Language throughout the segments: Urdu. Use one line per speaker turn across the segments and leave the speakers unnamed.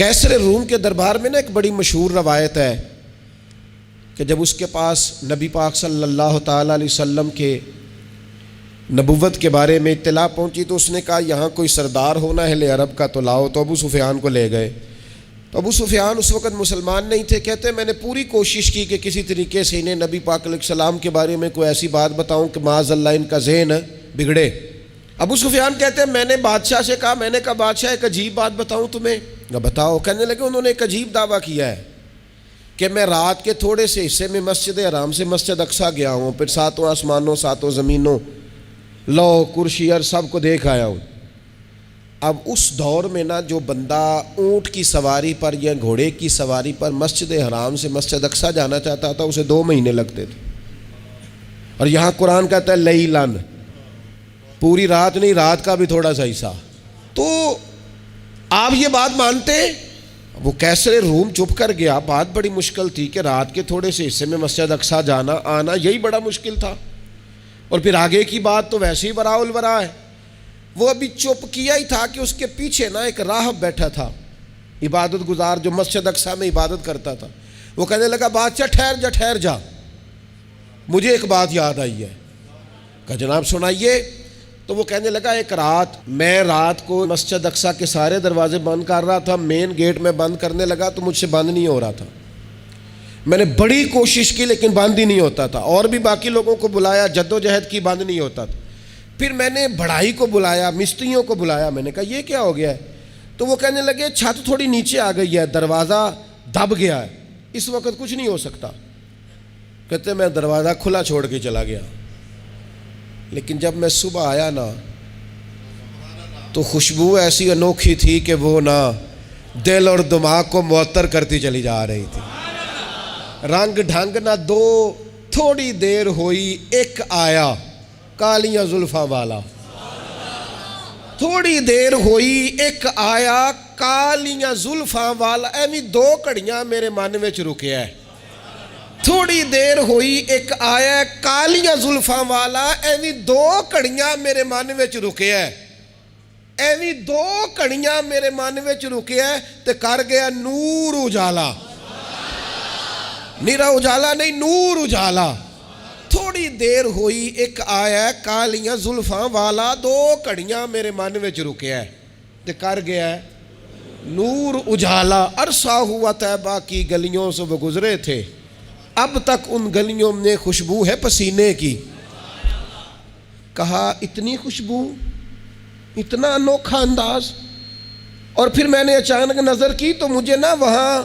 کیسر روم کے دربار میں نا ایک بڑی مشہور روایت ہے کہ جب اس کے پاس نبی پاک صلی اللہ تعالیٰ علیہ وسلم کے نبوت کے بارے میں اطلاع پہنچی تو اس نے کہا یہاں کوئی سردار ہونا ہے اہل عرب کا تو لاؤ، تو ابو سفیان کو لے گئے۔ تو ابو سفیان اس وقت مسلمان نہیں تھے، کہتے میں نے پوری کوشش کی کہ کسی طریقے سے انہیں نبی پاک علیہ السلام کے بارے میں کوئی ایسی بات بتاؤں کہ معاذ اللہ ان کا ذہن بگڑے۔ ابو سفیان کہتے ہیں میں نے بادشاہ سے کہا، میں نے کہا بادشاہ ایک عجیب بات بتاؤں تمہیں؟ بتاؤ۔ کہنے لگے انہوں نے ایک عجیب دعویٰ کیا ہے کہ میں رات کے تھوڑے سے حصے میں مسجد حرام سے مسجد اقصیٰ گیا ہوں، پھر ساتوں آسمانوں ساتوں زمینوں لو کرسی اور سب کو دیکھ آیا ہوں۔ اب اس دور میں نا جو بندہ اونٹ کی سواری پر یا گھوڑے کی سواری پر مسجد حرام سے مسجد اقصیٰ جانا چاہتا تھا اسے 2 مہینے لگتے تھے، اور یہاں قرآن کہتا ہے لیلن، پوری رات نہیں، رات کا بھی تھوڑا سا حصہ۔ تو آپ یہ بات مانتے؟ وہ کیسر روم چپ کر گیا، بات بڑی مشکل تھی کہ رات کے تھوڑے سے حصے میں مسجد اقصیٰ جانا آنا یہی بڑا مشکل تھا، اور پھر آگے کی بات تو ویسے ہی وراء الورا ہے۔ وہ ابھی چپ کیا ہی تھا کہ اس کے پیچھے نا ایک راہب بیٹھا تھا، عبادت گزار جو مسجد اقصیٰ میں عبادت کرتا تھا۔ وہ کہنے لگا بادشاہ ٹھہر جا، مجھے ایک بات یاد آئی ہے۔ کہا جناب سنائیے۔ تو وہ کہنے لگا ایک رات میں رات کو مسجد اقصیٰ کے سارے دروازے بند کر رہا تھا، مین گیٹ میں بند کرنے لگا تو مجھ سے بند نہیں ہو رہا تھا، میں نے بڑی کوشش کی لیکن بند ہی نہیں ہوتا تھا، اور بھی باقی لوگوں کو بلایا، جدوجہد کی، بند نہیں ہوتا تھا۔ پھر میں نے بڑھائی کو بلایا، مستریوں کو بلایا، میں نے کہا یہ کیا ہو گیا ہے؟ تو وہ کہنے لگے چھت تھوڑی نیچے آ گئی ہے، دروازہ دب گیا ہے، اس وقت کچھ نہیں ہو سکتا۔ کہتے میں دروازہ کھلا چھوڑ کے چلا گیا، لیکن جب میں صبح آیا نا تو خوشبو ایسی انوکھی تھی کہ وہ نا دل اور دماغ کو معطر کرتی چلی جا رہی تھی۔ رنگ ڈھنگ نہ دو، تھوڑی دیر ہوئی ایک آیا کالیاں زلفاں والا، تھوڑی دیر ہوئی ایک آیا کالیاں زلفاں والا، ایویں 2 گھڑیاں میرے من وچ رکیا ہے۔ تھوڑی دیر ہوئی ایک آیا کالیاں زلفاں والا، ایویں 2 گھڑیاں میرے من وچ رکیا ہے، ایویں 2 گھڑیاں میرے من وچ رکیا ہے تے کر گیا نور اجالا، نیرا اجالا نہیں، نور اجالا۔ تھوڑی دیر ہوئی ایک آیا کالیاں زلفاں والا، 2 گھڑیاں میرے من وچ رکیا ہے تے کر گیا نور اجالا۔ عرصہ ہوا طیبہ کی گلیوں سے وہ گزرے تھے، اب تک ان گلیوں میں خوشبو ہے پسینے کی۔ کہا اتنی خوشبو، اتنا انوکھا انداز۔ اور پھر میں نے اچانک نظر کی تو مجھے نا وہاں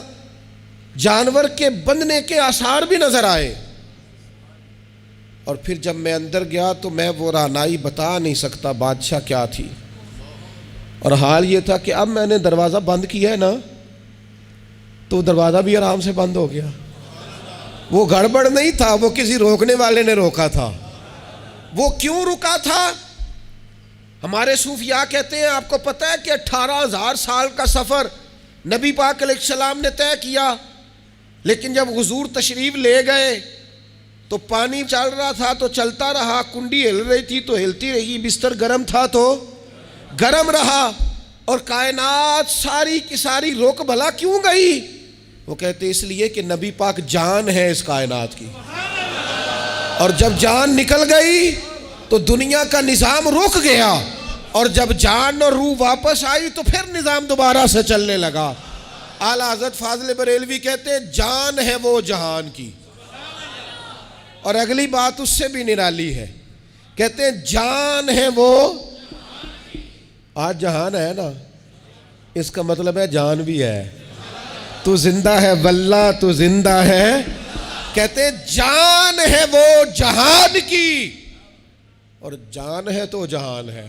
جانور کے بندھنے کے آثار بھی نظر آئے، اور پھر جب میں اندر گیا تو میں وہ رہنائی بتا نہیں سکتا بادشاہ کیا تھی، اور حال یہ تھا کہ اب میں نے دروازہ بند کیا ہے نا تو دروازہ بھی آرام سے بند ہو گیا۔ وہ گڑبڑ نہیں تھا، وہ کسی روکنے والے نے روکا تھا۔ وہ کیوں رکا تھا؟ ہمارے صوفیاء کہتے ہیں آپ کو پتہ ہے کہ 18,000 سال کا سفر نبی پاک علیہ السلام نے طے کیا، لیکن جب حضور تشریف لے گئے تو پانی چل رہا تھا تو چلتا رہا، کنڈی ہل رہی تھی تو ہلتی رہی، بستر گرم تھا تو گرم رہا، اور کائنات ساری کی ساری رک بھلا کیوں گئی؟ وہ کہتے اس لیے کہ نبی پاک جان ہے اس کائنات کی، اور جب جان نکل گئی تو دنیا کا نظام رک گیا، اور جب جان اور روح واپس آئی تو پھر نظام دوبارہ سے چلنے لگا۔ اعلیٰ حضرت فاضل بریلوی کہتے ہیں جان ہے وہ جہان کی، اور اگلی بات اس سے بھی نرالی ہے، کہتے ہیں جان ہے وہ، آج جہان ہے نا، اس کا مطلب ہے جان بھی ہے، تو زندہ ہے واللہ تو زندہ ہے۔ کہتے ہیں جان ہے وہ جہان کی، اور جان ہے تو جہان ہے،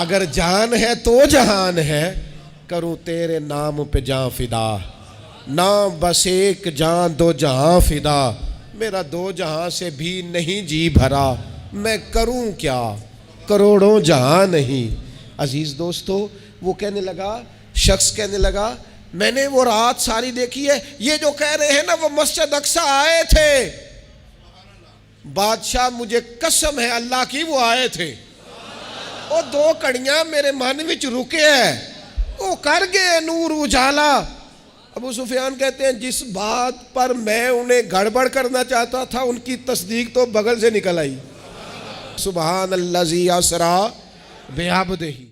اگر جان ہے تو جہان ہے، کروں تیرے نام پہ جان فدا، نام بس ایک جان 2 جہاں فدا، میرا 2 جہاں سے بھی نہیں جی بھرا، میں کروں کیا کروڑوں جہاں نہیں۔ عزیز دوستو، وہ کہنے لگا، شخص کہنے لگا میں نے وہ رات ساری دیکھی ہے، یہ جو کہہ رہے ہیں نا وہ مسجد اقصیٰ آئے تھے، بادشاہ مجھے قسم ہے اللہ کی وہ آئے تھے، وہ 2 گھڑیاں میرے من وچ رکے ہیں، وہ کر گئے نور اجالا۔ ابو سفیان کہتے ہیں جس بات پر میں انہیں گڑبڑ کرنا چاہتا تھا ان کی تصدیق تو بغل سے نکل آئی۔ سبحان الذی اسریٰ بعبدہ۔